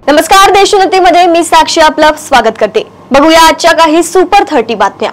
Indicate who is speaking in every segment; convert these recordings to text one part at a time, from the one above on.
Speaker 1: नमस्कार, देशोन्नतीमध्ये मी साक्षी आपलं स्वागत करते। बघूया आजच्या काही सुपर 30 बातम्या।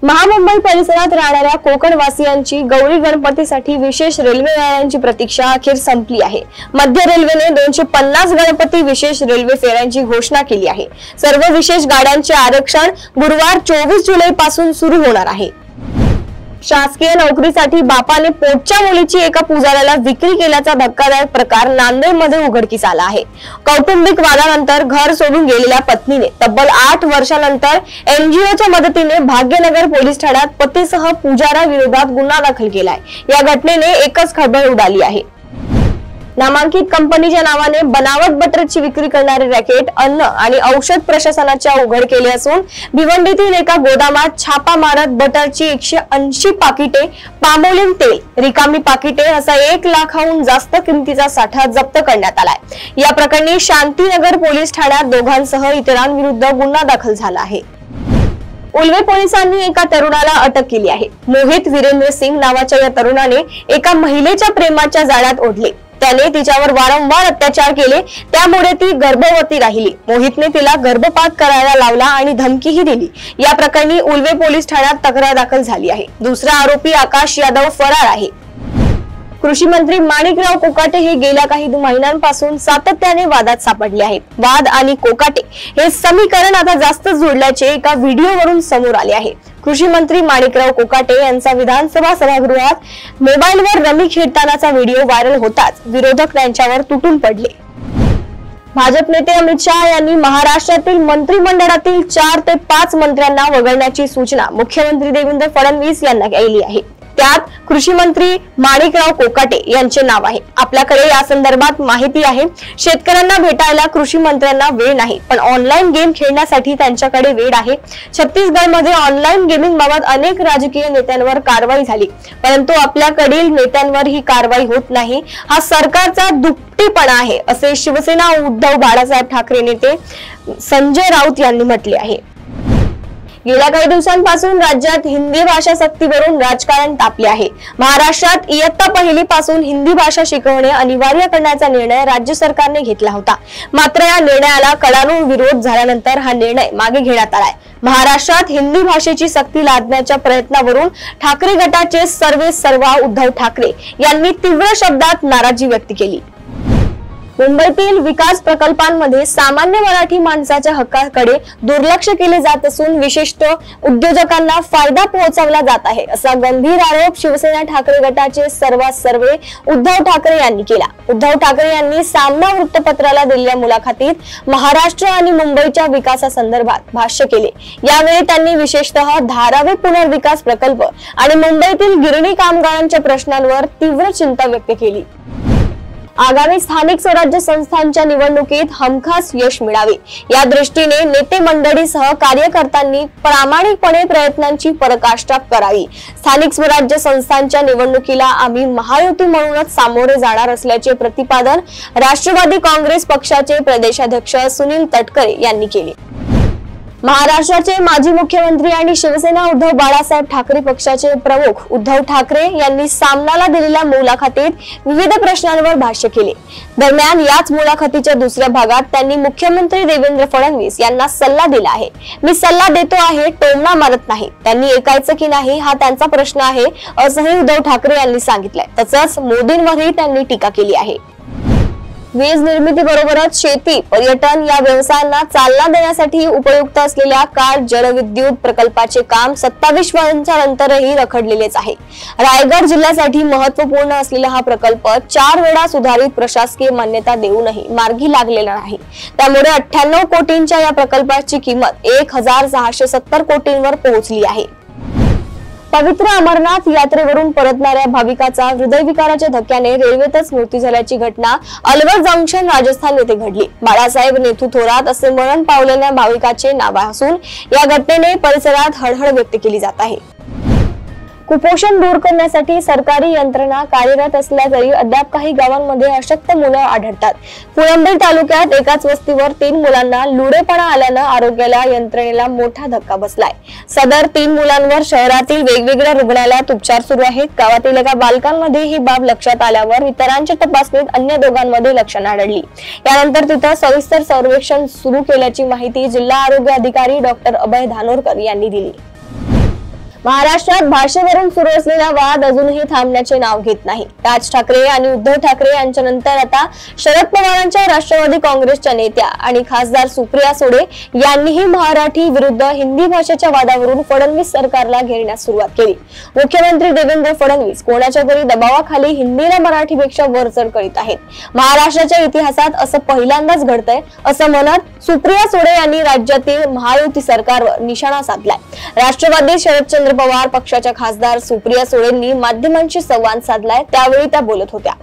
Speaker 1: महामुंबई परिसरात राहणाऱ्या कोकणवासियांची गौरी गणपतीसाठी विशेष रेल्वे गाड्यांची प्रतीक्षा अखेर संपली आहे। मध्य रेल्वेने 250 गणपती विशेष रेल्वे फेऱ्यांची घोषणा केली आहे। सर्व विशेष गाड्यांचे आरक्षण गुरुवार 24 जुलै पासून सुरू होणार आहे। शासकीय नोकरीसाठी बापाने पोटच्या मुलीची एका पुजाऱ्याला विक्री केल्याचा धक्कादायक प्रकार नांदेडमध्ये उघडकीस आला आहे। कौटुंबिक वादानंतर घर सोडून गेलेल्या पत्नीने तब्बल 8 वर्षांनंतर एनजीओच्या मदतीने भाग्यनगर पोलीस ठाण्यात पतीसह पुजाऱ्याविरोधात गुन्हा दाखल केलाय। या घटनेने एकच खळबळ उडाली आहे। नामांकित कंपनीच्या नावाने बनावट बटरची विक्री करणारे रॅकेट अन्न आणि औषध प्रशासनाच्या उघड केले असून भिवंडीतील एका गोदामात छापा मारत बटरची 180 पाकिटे, पामोलिव्ह तेल, रिकामी पाकिटे असा 1 लाखाहून जास्त किमतीचा साठा जप्त करण्यात आलाय। या प्रकरणी शांतीनगर पोलीस ठाण्यात दोघांसह इतरांविरुद्ध गुन्हा दाखल झाला आहे। उल्वे पोलिसांनी एका तरुणाला अटक केली आहे। मोहित वीरेंद्र सिंग नावाच्या या तरुणाने एका महिलेच्या प्रेमाच्या जाळ्यात ओढले। त्याने तिच्यावर वारंवार अत्याचार केले, त्यामुळे ती गर्भवती राहिली। मोहितने तिला गर्भपात करायला लावला आणि धमकीही दिली। या प्रकरणी उल्वे पोलीस ठाण्यात तक्रार दाखल झाली आहे। दुसरा आरोपी आकाश यादव फरार आहे। कृषी मंत्री माणिकराव कोकाटे हे गेल्या काही महिन्यांपासून सातत्याने वादात सापडले आहेत। वाद आणि कोकाटे हे समीकरण आता जास्त जोडल्याचे एका व्हिडिओवरून समोर आले आहे। कृषी मंत्री माणिकराव कोकाटे यांचा विधानसभा सभागृहात मोबाईलवर रमी खेळतानाचा व्हिडिओ व्हायरल होताच विरोधक त्यांच्यावर तुटून पडले। भाजप नेते अमित शहा यांनी महाराष्ट्रातील मंत्रिमंडळातील 4 ते 5 मंत्र्यांना वगळण्याची सूचना मुख्यमंत्री देवेंद्र फडणवीस यांना केली आहे। त्यात कृषी मंत्री माणिकराव कोकाटे यांचे नाव आहे। आपल्याकडे या संदर्भात माहिती आहे। शेतकऱ्यांना भेटायला कृषी मंत्र्यांना वेळ नाही, पण ऑनलाईन गेम खेळण्यासाठी त्यांच्याकडे वेळ आहे। छत्तीसगडमध्ये ऑनलाईन गेमिंग बाबत अनेक राजकीय नेत्यांवर कारवाई झाली, परंतु आपल्याकडील नेत्यांवर ही कारवाई होत नाही। हा सरकारचा दुपटीपणा आहे, असे शिवसेना उद्धव बाळासाहेब ठाकरे नेते संजय राऊत यांनी म्हटले आहे। गेल्या काही दिवसांपासून राज्यात हिंदी भाषा सक्तीवरून राजकारण तापले आहे। महाराष्ट्रात इयत्ता 1ली पासून हिंदी भाषा शिकवणे अनिवार्य करण्याचा निर्णय राज्य सरकारने घेतला होता। मात्र या निर्णयाला कडाडून विरोध झाल्यानंतर हा निर्णय मागे घेण्यात आलाय। महाराष्ट्रात हिंदी भाषेची सक्ती लादण्याच्या प्रयत्नावरून ठाकरे गटाचे सर्वेसर्वा उद्धव ठाकरे यांनी तीव्र शब्दात नाराजी व्यक्त केली। मुंबईतील विकास प्रकल्पांमध्ये सामान्य मराठी माणसाच्या हक्काकडे दुर्लक्ष केले जात असून विशिष्ट उद्योजकांना फायदा पोहोचवला जात आहे, असा गंभीर आरोप शिवसेना ठाकरे गटाचे सर्वे उद्धव ठाकरे यांनी केला। उद्धव ठाकरे यांनी सामना वृत्तपत्राला दिलेल्या मुलाखतीत महाराष्ट्र आणि मुंबईच्या विकासासंदर्भात भाष्य केले। यावेळी त्यांनी विशेषतः धारावी पुनर्विकास प्रकल्प आणि मुंबईतील गिरणी कामगारांच्या प्रश्नांवर तीव्र चिंता व्यक्त केली। आगामी स्थानिक स्वराज्य संस्थांच्या निवडणुकीत हमखास यश मिळावे या दृष्टीने नेते मंडळीसह कार्यकर्त्यांनी प्रामाणिकपणे प्रयत्नांची पराकाष्ठा करावी। स्थानिक स्वराज्य संस्थांच्या निवडणुकीला आम्ही महायुती म्हणूनच सामोरे जाणार असल्याचे प्रतिपादन राष्ट्रवादी काँग्रेस पक्षाचे प्रदेशाध्यक्ष सुनील तटकरे यांनी केले। महाराष्ट्राचे माजी मुख्यमंत्री आणि शिवसेना उद्धव बाळासाहेब ठाकरे पक्षाचे प्रमुख उद्धव ठाकरे यांनी सामनाला दिलेल्या मुलाखतीत विविध प्रश्नांवर भाष्य केले। दरम्यान याच मुलाखतीच्या दुसऱ्या भागात त्यांनी मुख्यमंत्री देवेंद्र फडणवीस यांना सल्ला दिला आहे। मी सल्ला देतो आहे, टोमणा मारत नाही। त्यांनी ऐकायचं की नाही हा त्यांचा प्रश्न आहे, असंही उद्धव ठाकरे यांनी सांगितलंय। तसंच मोदींवरही त्यांनी टीका केली आहे। वीज निर्मिती बरोबरच शेती, पर्यटन या व्यवसायांना चालना देण्यासाठी उपयुक्त असलेल्या काळ जलविद्युत प्रकल्पाचे काम 27 वर्षांनंतरही रखडलेलेच आहे। रायगड जिल्ह्यासाठी महत्त्वपूर्ण असलेला हा प्रकल्प 4 वेळा सुधारित प्रशासकीय मान्यता देऊनही मार्गी लागलेला नाही। त्यामुळे 98 कोटींच्या या प्रकल्पाची किंमत 1670 कोटींवर पोहोचली आहे। पवित्र अमरनाथ यात्रेवरून परतणाऱ्या भाविकाचा हृदयविकाराच्या धक्क्याने रेल्वेतच मृत्यू झाल्याची घटना अलवर जंक्शन राजस्थान येथे घडली। बाळासाहेब नेथू थोरात असे मरण पावलेल्या भाविकाचे नाव असून या घटनेने परिसरात हळहळ व्यक्त केली जात आहे। कुपोषण दूर करण्यासाठी सरकारी यंत्रणा कार्यरत असल्या तरी अद्याप काही गावांमध्ये अशक्त मुलं आढळतात. फुलंब्री तालुक्यात एकाच वस्तीवर 3 मुलांना लुडेपणा आल्यानं आरोग्याला यंत्रणेला मोठा धक्का बसलाय. सदर 3 मुलांवर शहरातील वेगवेगळ्या रुग्णालयात उपचार सुरू आहेत. गावातील एका बालकांमध्ये ही बाब लक्षात आल्यावर इतरांच्या तपासणीत अन्य दोघांमध्ये लक्षणं आढळली. यानंतर तिथं सविस्तर सर्वेक्षण सुरू केल्याची माहिती जिल्हा आरोग्य अधिकारी डॉक्टर अभय धानोरकर यांनी दिली. महाराष्ट्रात भाषेवरून सुरू असलेला वाद अजूनही थांबण्याचे नाव घेत नाही. राज ठाकरे आणि उद्धव ठाकरे यांच्या नंतर आता शरद पवारांच्या राष्ट्रवादी काँग्रेसच्या नेत्या आणि खासदार सुप्रिया सुळे यांनीही मराठी विरुद्ध हिंदी भाषेच्या वादावरून फडणवीस सरकारला घेरण्यास सुरुवात केली. मुख्यमंत्री देवेंद्र फडणवीस कोणाच्या तरी दबावाखाली हिंदीला मराठीपेक्षा वरचढ करीत आहेत. महाराष्ट्राच्या इतिहासात असं पहिल्यांदाच घडतंय असं म्हणत सुप्रिया सुळे यांनी राज्यातील महायुती सरकारवर निशाणा साधलाय. राष्ट्रवादी शरदचंद्र पवार पक्षाच्या खासदार सुप्रिया सुळेंनी माध्यमांशी संवाद साधलाय. त्यावेळी त्या बोलत होत्या.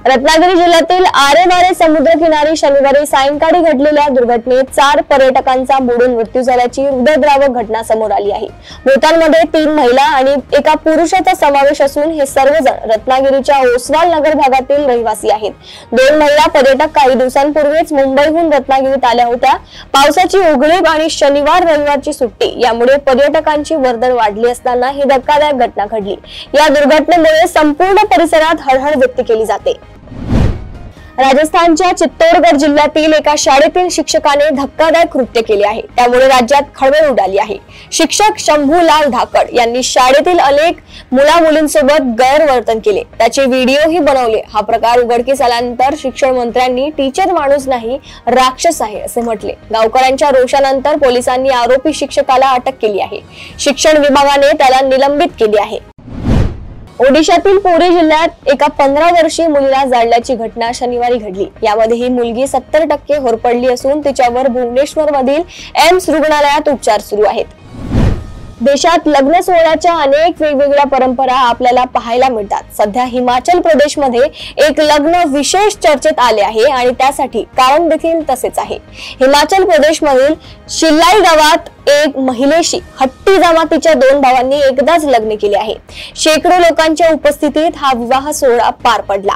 Speaker 1: रत्नागिरी जिल्ह्यातील आरेवारे समुद्र किनारी शनिवारी सायंकाळी घडलेल्या दुर्घटनेत 4 पर्यटकांचा बुडून मृत्यू झाल्याची हृदयद्रावक घटना समोर आली आहे. मृतांमध्ये 3 महिला आणि एका पुरुषाचा समावेश असून हे सर्वजण रत्नागिरीच्या ओसवाल नगर भागातील रहिवासी आहेत. 2 महिला पर्यटक काही दिवसांपूर्वीच मुंबईहून रत्नागिरीत आल्या होत्या. पावसाची उघडीप आणि शनिवार रविवारची सुट्टी यामुळे पर्यटकांची वर्दळ वाढली असताना ही धक्कादायक घटना घडली. या दुर्घटनेमुळे संपूर्ण परिसरात हळहळ व्यक्त केली जाते. राजस्थानच्या चित्तौडगड जिल्ह्यातील एका शाळेतील शिक्षकाने धक्कादायक कृत्य केले आहे. त्यामुळे राज्यात खळबळ उडाली आहे. शिक्षक शंभूलाल धाकड यांनी शाळेतील अनेक मुला-मुलींसोबत गैरवर्तन केले. त्याचे व्हिडिओही बनवले. हा प्रकार उघडकीस आल्यानंतर शिक्षण मंत्र्यांनी टीचर माणूस नाही राक्षस आहे असे म्हटले. गावकऱ्यांच्या रोषानंतर पोलिसांनी आरोपी शिक्षकाला अटक केली आहे. शिक्षण विभागाने त्याला निलंबित केले आहे. ओडिशातील पुरी जिल्ह्यात एका 15 वर्षीय मुलीला जाळल्याची घटना शनिवारी घडली. यामध्ये ही मुलगी 70% होरपडली असून तिच्यावर भुवनेश्वर मधील एम्स रुग्णालयात उपचार सुरू आहेत. देशात लग्न सोहळ्याच्या अनेक वेगवेगळ्या परंपरा आपल्याला पाहायला मिळतात. सध्या हिमाचल प्रदेशमध्ये एक लग्न विशेष चर्चेत आले आहे आणि त्यासाठी कारण देखील तसेच आहे. हिमाचल प्रदेशमधील शिल्लाई गावात एक महिलेशी हट्टी जमातीच्या 2 भावांनी एकदाच लग्न केले आहे. शेकडो लोकांच्या उपस्थितीत हा विवाह सोहळा पार पडला.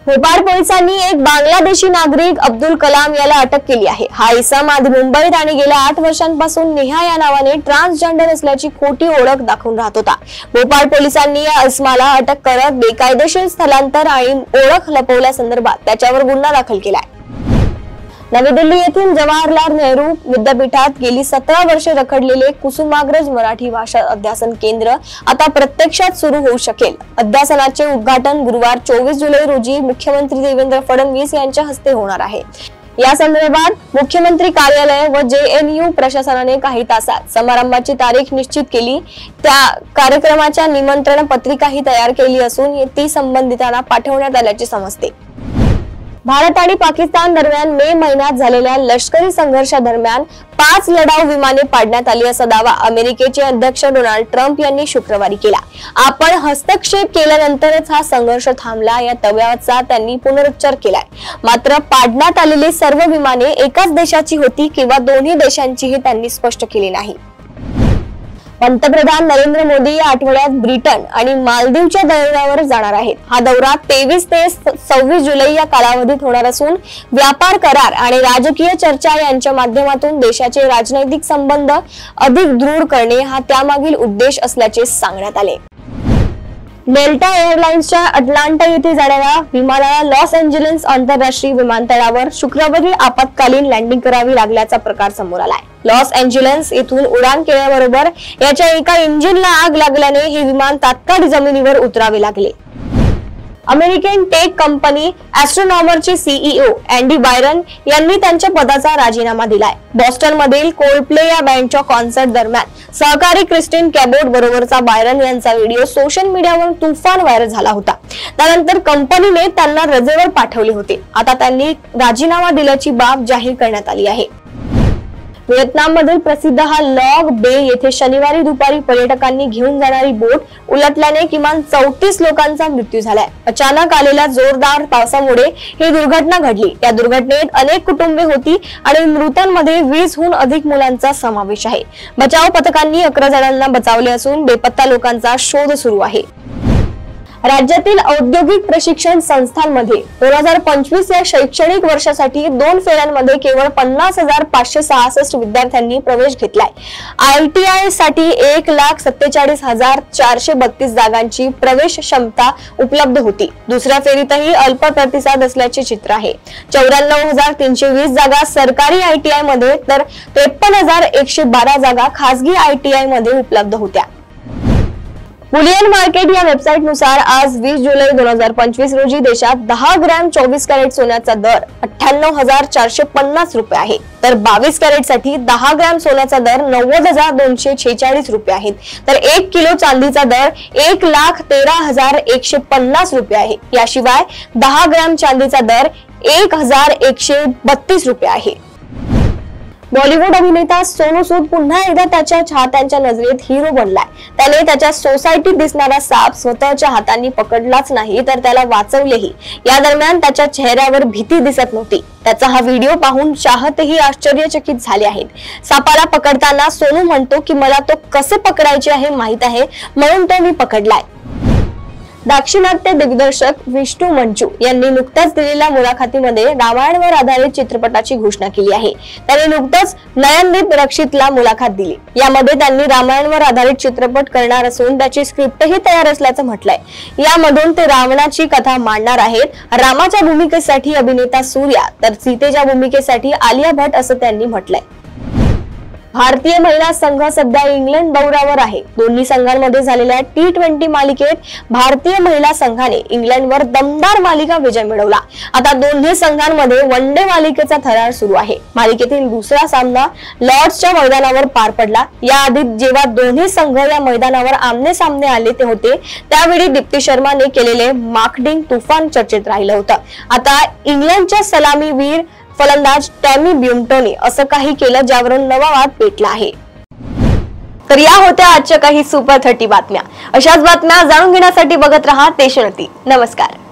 Speaker 1: भोपाळ पोलिसांनी एक बांगलादेशी नागरिक अब्दुल कलाम याला अटक केली आहे. हा इसम आधी मुंबईत आणि गेल्या 8 वर्षांपासून नेहा या नावाने ट्रान्सजेंडर असल्याची खोटी ओळख दाखवून राहत होता. भोपाळ पोलिसांनी या इसमाला अटक करत बेकायदेशीर स्थलांतर आणि ओळख लपवल्यासंदर्भात त्याच्यावर गुन्हा दाखल केलाय. नवी दिल्ली येथील जवाहरलाल नेहरू विद्यापीठात गेली 17 वर्षे रखडलेले कुसुमाग्रज मराठी भाषा अध्यासन केंद्र आता प्रत्यक्षात सुरू होऊ शकेल. अध्यासनाचे उद्घाटन गुरुवार 24 जुलै रोजी मुख्यमंत्री देवेंद्र फडणवीस यांच्या हस्ते होणार आहे. या संदर्भात मुख्यमंत्री कार्यालय व JNU प्रशासनाने काही तासात समारंभाची तारीख निश्चित केली. त्या कार्यक्रमाच्या निमंत्रण पत्रिकाही तयार केली असून ती संबंधितांना पाठवण्यात आल्याचे समजते. भारत आणि पाकिस्तान दरम्यान मे महिन्यात झालेल्या लष्करी संघर्षादरम्यान 5 लढाऊ विमाने पाडण्यात आली असा दावा अमेरिकेचे अध्यक्ष डोनाल्ड ट्रम्प यांनी शुक्रवारी केला. आपण हस्तक्षेप केल्यानंतरच हा संघर्ष थांबला या दाव्याचा त्यांनी पुनरुच्चार केलाय. मात्र पाडण्यात आलेली सर्व विमाने एकाच देशाची होती किंवा दोन्ही देशांचीही त्यांनी स्पष्ट केली नाही. पंतप्रधान नरेंद्र मोदी या आठवड्यात ब्रिटन आणि मालदीवच्या दौऱ्यावर जाणार आहेत. हा दौरा 23 ते 26 जुलै या कालावधीत होणार असून व्यापार करार आणि राजकीय चर्चा यांच्या माध्यमातून देशाचे राजनैतिक संबंध अधिक दृढ करणे हा त्यामागील उद्देश असल्याचे सांगण्यात आले. डेल्टा एअरलाइन्सच्या अटलांटा येथे जाणाऱ्या विमानाला लॉस एंजेलिस आंतरराष्ट्रीय विमानतळावर शुक्रवारी आपत्कालीन लँडिंग करावी लागल्याचा प्रकार समोर आलाय. लॉस एंजेलिस येथून उडान केल्याबरोबर याच्या एका इंजिनला आग लागल्याने हे विमान तात्काळ जमिनीवर उतरावे लागले. अमेरिकन टेक कंपनी ॲस्ट्रोनॉमरचे CEO अँडी बायरन यांनी त्यांच्या पदाचा राजीनामा दिलाय. बॉस्टन मधील कोल्डप्ले या बँडच्या कॉन्सर्ट दरम्यान सहकारी क्रिस्टिन कॅबोट बरोबरचा बायरन यांचा व्हिडिओ सोशल मीडियावर तुफान व्हायरल झाला होता. त्यानंतर कंपनीने त्यांना रजेवर पाठवले होते. आता त्यांनी राजीनामा दिल्याची बाब जाहीर करण्यात आली आहे. व्हिएतनाम मधील प्रसिद्ध हा लॉग बे येथे शनिवारी दुपारी पर्यटकांनी घेऊन जाणारी बोट उलटल्याने किमान 34 लोकांचा मृत्यू झालाय। अचानक आलेल्या जोरदार पावसामुळे ही दुर्घटना घडली। या दुर्घटनेत अनेक कुटुंबे होती आणि मृतांमध्ये 20हून अधिक मुलांचा समावेश आहे। बचाव पथकांनी 11 जणांना बचावले असून बेपत्ता लोकांचा शोध सुरू आहे। राज्यातील औद्योगिक प्रशिक्षण संस्थांमध्ये 2025 या शैक्षणिक वर्षासाठी 2 फेऱ्यांमध्ये केवळ 50,566 विद्यार्थ्यांनी प्रवेश घेतलाय। ITI साठी 1,47,432 जागांची प्रवेश क्षमता उपलब्ध होती। दुसऱ्या फेरीतही अल्प प्रतिसाद असल्याचे चित्र आहे। 94,320 जागा सरकारी ITI मध्ये तर 53,112 जागा खासगी ITI मध्ये उपलब्ध होत्या। बुलियन मार्केट या वेबसाईट नुसार आज 20 जुलै 2025 रोजी देशात 10 ग्रॅम 24 कॅरेट सोन्याचा दर 98,450 रुपये आहे, तर 22 कॅरेट साठी 10 ग्रॅम सोन्याचा दर 90,246 रुपये आहेत, तर 1 किलो चांदीचा दर 1,13,150 रुपये आहे। याशिवाय 10 ग्रॅम चांदीचा दर 1,132 रुपये आहे। बॉलिवूड अभिनेता सोनू सूद पुन्हा एकदा त्याच्या चाहत्यांच्या नजरेत हिरो बनलाय। त्याने त्याच्या सोसायटीत दिसणारा साप स्वतःच्या हातांनी पकडलाच नाही तर त्याला वाचवलेही। या दरम्यान त्याच्या चेहऱ्यावर भीती दिसत नव्हती। त्याचा हा व्हिडिओ पाहून चाहतेही आश्चर्यचकित झाले आहेत। सापाला पकडताना सोनू म्हणतो की मला तो कसे पकडायचे आहे माहित आहे, म्हणून तो मी पकडलाय। दाक्षिणात्य दिग्दर्शक विष्णू मंचू यांनी नुकत्याच दिलेल्या मुलाखतीमध्ये रामायणवर आधारित चित्रपटाची घोषणा केली आहे। त्यांनी नुकताच नयनदीप रक्षितला मुलाखत दिली। यामध्ये त्यांनी रामायणवर आधारित चित्रपट करणार असून त्याची स्क्रिप्टही तयार असल्याचं म्हटलंय। यामधून ते रावणाची कथा मांडणार आहेत। रामाच्या भूमिकेसाठी अभिनेता सूर्या तर सीतेच्या भूमिकेसाठी आलिया भट्ट असं त्यांनी म्हटलंय। भारतीय महिला संघ सध्या इंग्लंड दौऱ्यावर आहे। दोन्ही संघांमध्ये झालेल्या T20 मालिकेत भारतीय महिला संघाने इंग्लंडवर दमदार मालिका विजय मिळवला। आता दोन्ही संघांमध्ये वन डे मालिकेचा थरार सुरू आहे। मालिकेतील दुसरा सामना लॉर्ड्सच्या मैदानावर पार पडला। याआधी जेव्हा दोन्ही संघ या मैदानावर आमने सामने आले ते होते, त्यावेळी दीप्ती शर्माने केलेले मार्कडिंग तुफान चर्चेत राहिलं होतं। आता इंग्लंडच्या सलामीवीर फलंदाज टॅमी ब्यूमटोने असं काही केलं ज्यावरून नवा वाद पेटला आहे। तर या होत्या आजच्या काही सुपर 30 बातम्या। अशाच बातम्या जाणून घेण्यासाठी बघत रहा देशोन्नती। नमस्कार।